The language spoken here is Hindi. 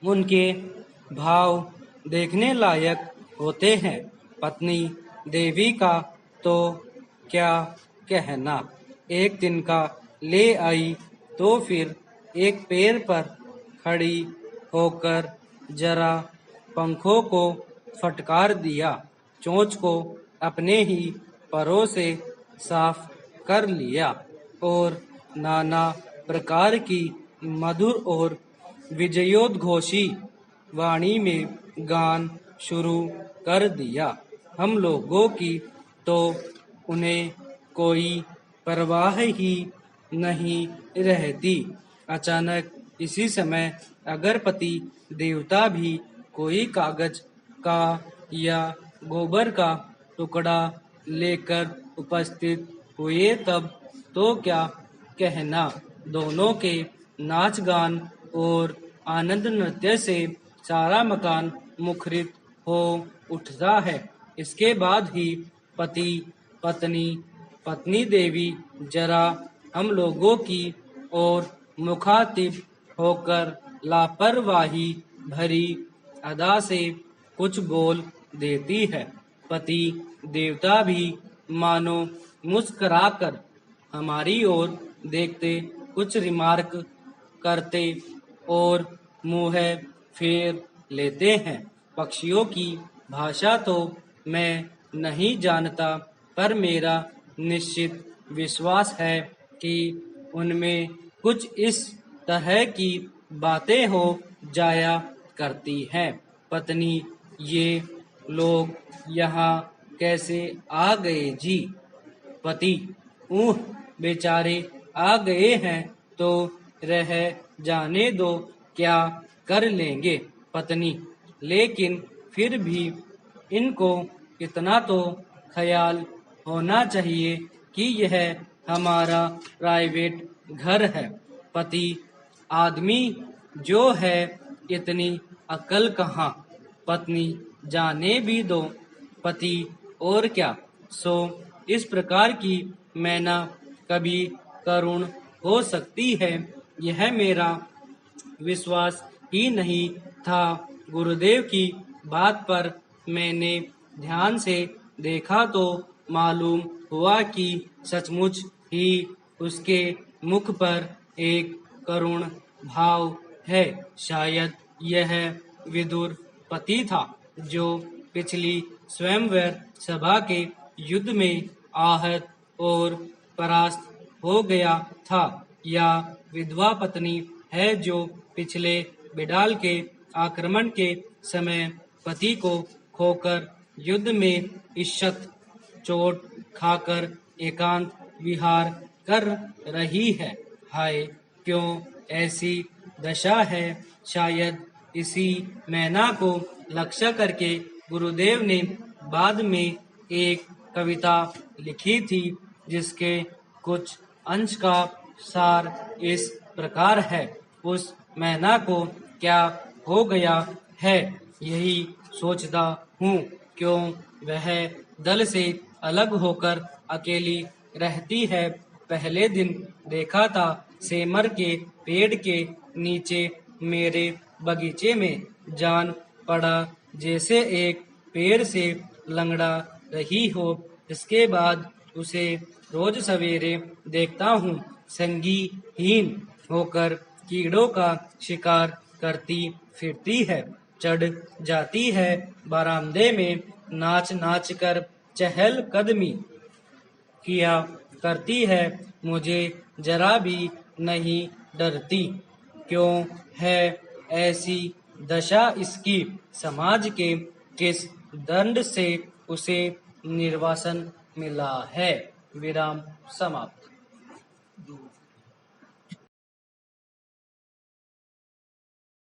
उनके भाव देखने लायक होते हैं। पत्नी देवी का तो क्या कहना, एक तिनका ले आई तो फिर एक पैर पर खड़ी होकर जरा पंखों को फटकार दिया, चोंच को अपने ही परों से साफ कर लिया और नाना प्रकार की मधुर और विजयोद्घोषी वाणी में गान शुरू कर दिया। हम लोगों की तो उन्हें कोई परवाह ही नहीं रहती। अचानक इसी समय अगरपति देवता भी कोई कागज का या गोबर का टुकड़ा लेकर उपस्थित हुए, तब तो क्या कहना, दोनों के नाच गान और आनंद नृत्य से सारा मकान मुखरित हो उठता है। इसके बाद ही पति पत्नी पत्नी देवी जरा हम लोगों की ओर मुखातिब होकर लापरवाही भरी अदा से कुछ बोल देती है। पति देवता भी मानो मुस्कुराकर हमारी ओर देखते कुछ रिमार्क करते और मुंह फेर लेते हैं। पक्षियों की भाषा तो मैं नहीं जानता, पर मेरा निश्चित विश्वास है कि उनमें कुछ इस तरह की बातें हो जाया करती हैं। पत्नी, ये लोग यहाँ कैसे आ गए जी? पति, ऊह, बेचारे आ गए हैं तो रह जाने दो, क्या कर लेंगे। पत्नी, लेकिन फिर भी इनको इतना तो ख्याल होना चाहिए कि यह हमारा प्राइवेट घर है। पति, आदमी जो है इतनी अक्ल कहाँ। पत्नी, जाने भी दो। पति, और क्या, सो इस प्रकार की मैना कभी करुण हो सकती है, यह मेरा विश्वास ही नहीं था। गुरुदेव की बात पर मैंने ध्यान से देखा तो मालूम हुआ कि सचमुच ही उसके मुख पर एक करुण भाव है। शायद यह विदुर पति था जो पिछली स्वयंवर सभा के युद्ध में आहत और परास्त हो गया था, या विधवा पत्नी है जो पिछले बिडाल के आक्रमण के समय पति को खोकर युद्ध में ईषत चोट खाकर एकांत विहार कर रही है। हाय, क्यों ऐसी दशा है। शायद इसी मैना को लक्ष्य करके गुरुदेव ने बाद में एक कविता लिखी थी, जिसके कुछ अंश का सार इस प्रकार है। उस मैना को क्या हो गया है, यही सोचता हूँ। क्यों वह दल से अलग होकर अकेली रहती है। पहले दिन देखा था सेमर के पेड़ के नीचे मेरे बगीचे में, जान पड़ा जैसे एक पेड़ से लंगड़ा रही हो। इसके बाद उसे रोज सवेरे देखता हूँ संगी हीन होकर कीड़ों का शिकार करती फिरती है, चढ़ जाती है बरामदे में, नाच नाच कर चहल कदमी किया करती है, मुझे जरा भी नहीं डरती। क्यों है ऐसी दशा इसकी। समाज के किस दंड से उसे निर्वासन मिला है। विराम समाप्त।